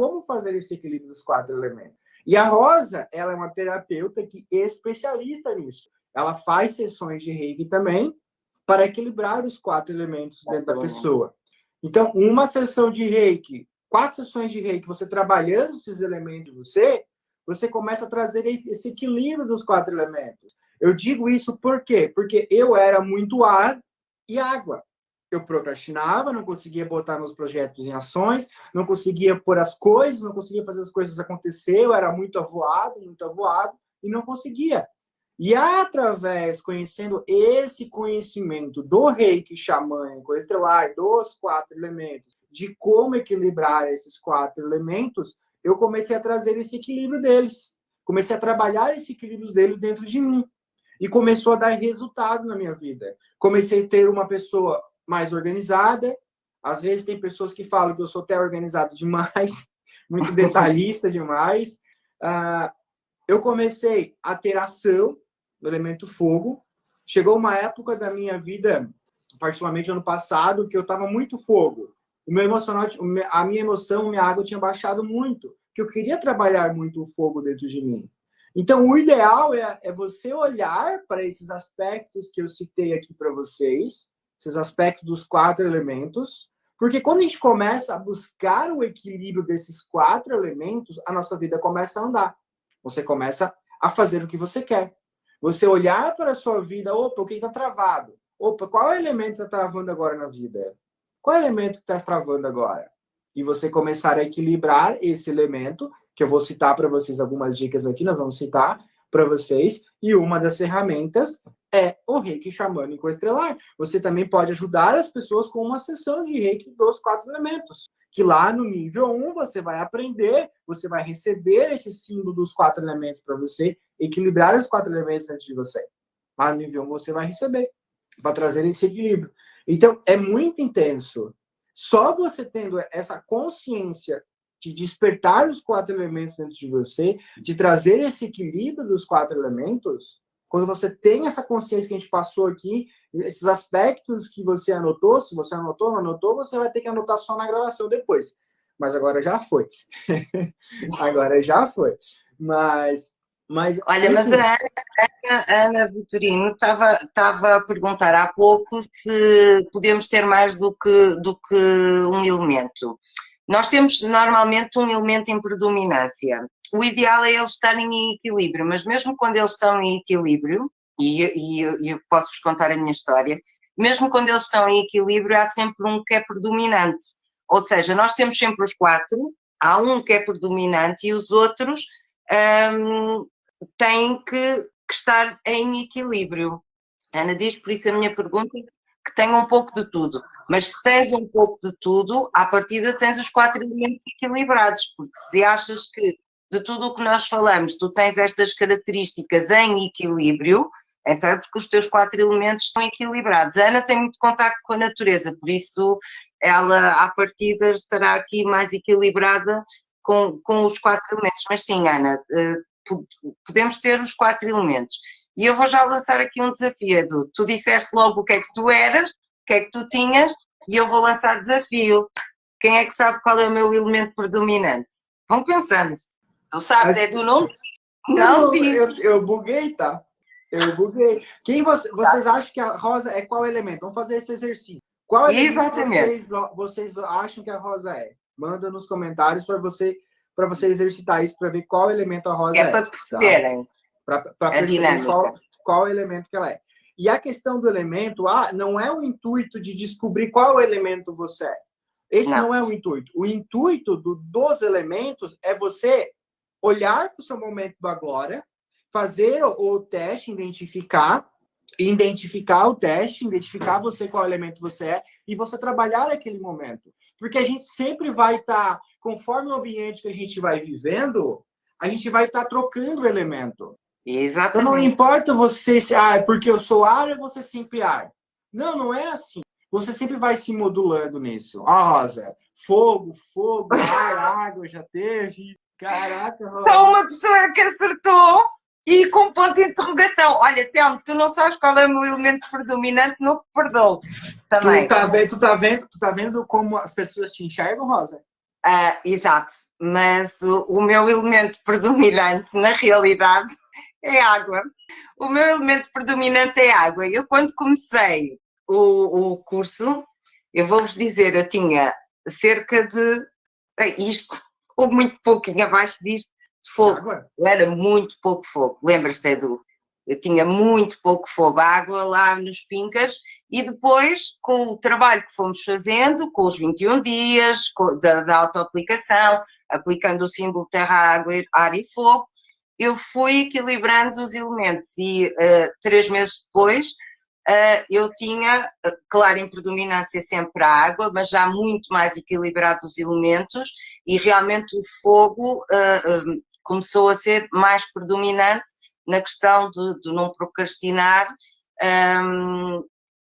como fazer esse equilíbrio dos 4 elementos. E a Rosa, ela é uma terapeuta que é especialista nisso. Ela faz sessões de Reiki também para equilibrar os 4 elementos dentro da pessoa. Então, uma sessão de Reiki, 4 sessões de Reiki, você trabalhando esses elementos de você começa a trazer esse equilíbrio dos 4 elementos. Eu digo isso por quê? Porque eu era muito ar e água. Eu procrastinava, não conseguia botar meus projetos em ações, não conseguia pôr as coisas, não conseguia fazer as coisas acontecer, eu era muito avoado, e não conseguia. E através, conhecendo esse conhecimento do Reiki xamânico estelar, dos 4 elementos, de como equilibrar esses 4 elementos, eu comecei a trazer esse equilíbrio deles. Comecei a trabalhar esse equilíbrio deles dentro de mim. E começou a dar resultado na minha vida. Comecei a ter uma pessoa mais organizada. Às vezes tem pessoas que falam que eu sou até organizado demais, muito detalhista demais. Eu comecei a ter ação do elemento fogo. Chegou uma época da minha vida, particularmente ano passado, que eu estava muito fogo. O meu emocional, a minha emoção, minha água tinha baixado muito, que eu queria trabalhar muito o fogo dentro de mim. Então, o ideal é você olhar para esses aspectos que eu citei aqui para vocês, esses aspectos dos 4 elementos, porque quando a gente começa a buscar o equilíbrio desses 4 elementos, a nossa vida começa a andar. Você começa a fazer o que você quer. Você olhar para a sua vida, opa, o que está travado? Opa, qual é o elemento que está travando agora na vida? Qual é o elemento que está travando agora? E você começar a equilibrar esse elemento, que eu vou citar para vocês algumas dicas aqui, nós vamos citar para vocês, e uma das ferramentas é o Reiki xamânico estelar. Você também pode ajudar as pessoas com uma sessão de Reiki dos 4 elementos, que lá no nível 1 você vai aprender, você vai receber esse símbolo dos 4 elementos para você equilibrar os 4 elementos dentro de você. Lá no nível 1 você vai receber, para trazer esse equilíbrio. Então, é muito intenso. Só você tendo essa consciência de despertar os 4 elementos dentro de você, de trazer esse equilíbrio dos 4 elementos, quando você tem essa consciência que a gente passou aqui, esses aspectos que você anotou, se você anotou, não anotou, você vai ter que anotar só na gravação depois. Mas agora já foi. Agora já foi. Mas olha, enfim. mas a Ana Vitorino estava a perguntar há pouco se podemos ter mais do que um elemento. Nós temos normalmente um elemento em predominância. O ideal é eles estarem em equilíbrio, mas mesmo quando eles estão em equilíbrio, e eu posso-vos contar a minha história, mesmo quando eles estão em equilíbrio, há sempre um que é predominante. Ou seja, nós temos sempre os 4, há um que é predominante e os outros têm que estar em equilíbrio. Ana diz, por isso a minha pergunta é que tem um pouco de tudo, mas se tens um pouco de tudo, à partida tens os 4 elementos equilibrados, porque se achas que de tudo o que nós falamos tu tens estas características em equilíbrio, então é porque os teus 4 elementos estão equilibrados. A Ana tem muito contacto com a natureza, por isso ela à partida estará aqui mais equilibrada com os 4 elementos, mas sim, Ana, podemos ter os 4 elementos. E eu vou já lançar aqui um desafio, Edu. Tu disseste logo o que é que tu eras, o que é que tu tinhas, e eu vou lançar desafio. Quem é que sabe qual é o meu elemento predominante? Vão pensando. Tu sabes, Edu, não diz. Eu buguei, tá? Eu buguei. Quem vocês acham que a Rosa é qual elemento? Vamos fazer esse exercício. Qual elemento vocês acham que a Rosa é? Manda nos comentários para você exercitar isso, para ver qual elemento a Rosa é. É para perceberem. Tá? Para perceber qual elemento que ela é. E a questão do elemento, não é o intuito de descobrir qual elemento você é. Esse não é o intuito. O intuito dos elementos é você olhar para o seu momento do agora, fazer o teste, identificar o teste, identificar você qual elemento você é e você trabalhar aquele momento. Porque a gente sempre vai estar, conforme o ambiente que a gente vai vivendo, a gente vai estar trocando o elemento. Exatamente. Então não importa você se porque eu sou ar, eu vou ser sempre ar. Não é assim. Você sempre vai se modulando nisso. Rosa, fogo, ar, água, já teve. Caraca, Rosa. Só uma pessoa que acertou e com ponto de interrogação. Olha, Telmo, tu não sabes qual é o meu elemento predominante, não te perdoo. Também. Tu tá vendo como as pessoas te enxergam, Rosa? Exato, mas o meu elemento predominante, na realidade, é água. O meu elemento predominante é água. Eu, quando comecei o curso, eu vou-vos dizer, eu tinha cerca de isto, ou muito pouquinho abaixo disto, de fogo. Água? Eu era muito pouco fogo. Lembras-te, Edu? Eu tinha muito pouco fogo, água lá nos Pincas, e depois, com o trabalho que fomos fazendo, com os 21 dias, da autoaplicação, aplicando o símbolo terra, água, ar e fogo, eu fui equilibrando os elementos e 3 meses depois eu tinha, claro, em predominância sempre a água, mas já muito mais equilibrados os elementos e realmente o fogo começou a ser mais predominante na questão de não procrastinar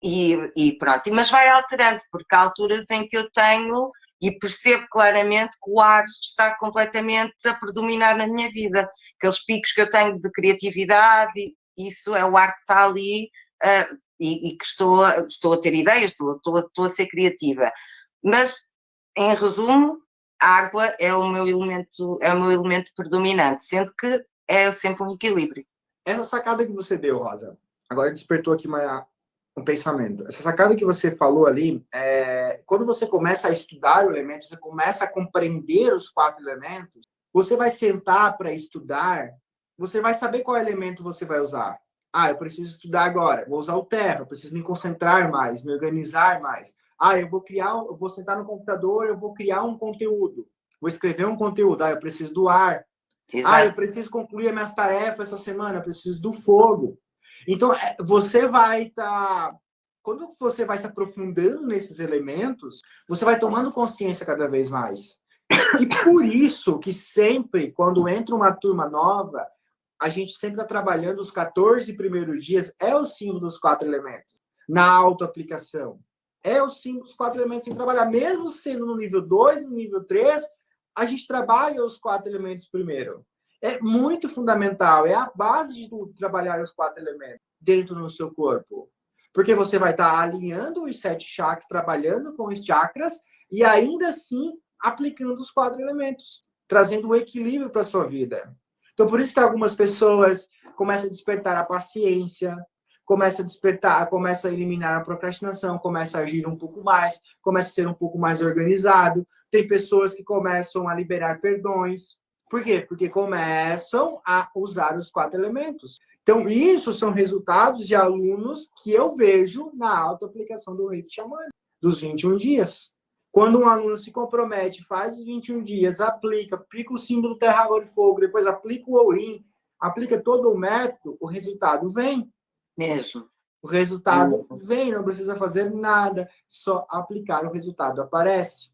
e pronto. Mas vai alterando, porque há alturas em que eu tenho e percebo claramente que o ar está completamente a predominar na minha vida. Aqueles picos que eu tenho de criatividade, isso é o ar que está ali e que estou a ter ideias, estou a ser criativa. Mas, em resumo, a água é o meu elemento predominante, sendo que é sempre um equilíbrio. Essa sacada que você deu, Rosa, agora despertou aqui um pensamento. Essa sacada que você falou ali, quando você começa a estudar o elemento, você começa a compreender os 4 elementos, você vai sentar para estudar, você vai saber qual elemento você vai usar. Ah, eu preciso estudar agora, vou usar o terra, eu preciso me concentrar mais, me organizar mais. Ah, eu vou sentar no computador, eu vou criar um conteúdo, vou escrever um conteúdo. Ah, eu preciso do ar. Exato. Ah, eu preciso concluir as minhas tarefas essa semana, eu preciso do fogo. Então, você vai estar... Quando você vai se aprofundando nesses elementos, você vai tomando consciência cada vez mais. E por isso que sempre, quando entra uma turma nova, a gente sempre está trabalhando os 14 primeiros dias, é o símbolo dos 4 elementos. Na autoaplicação. É o símbolo dos 4 elementos sem trabalhar. Mesmo sendo no nível 2, no nível 3, a gente trabalha os 4 elementos primeiro. É muito fundamental, é a base de tudo, trabalhar os 4 elementos dentro do seu corpo. Porque você vai estar alinhando os 7 chakras, trabalhando com os chakras, e ainda assim aplicando os 4 elementos, trazendo um equilíbrio para a sua vida. Então, por isso que algumas pessoas começam a despertar a paciência, começam a eliminar a procrastinação, começam a agir um pouco mais, começa a ser um pouco mais organizado. Tem pessoas que começam a liberar perdões. Por quê? Porque começam a usar os 4 elementos. Então, isso são resultados de alunos que eu vejo na autoaplicação do Reiki Xamânico, dos 21 dias. Quando um aluno se compromete, faz os 21 dias, aplica o símbolo terra, água e fogo, depois aplica o Ourim, aplica todo o método, o resultado vem. Mesmo. O resultado vem, não precisa fazer nada, só aplicar, o resultado aparece.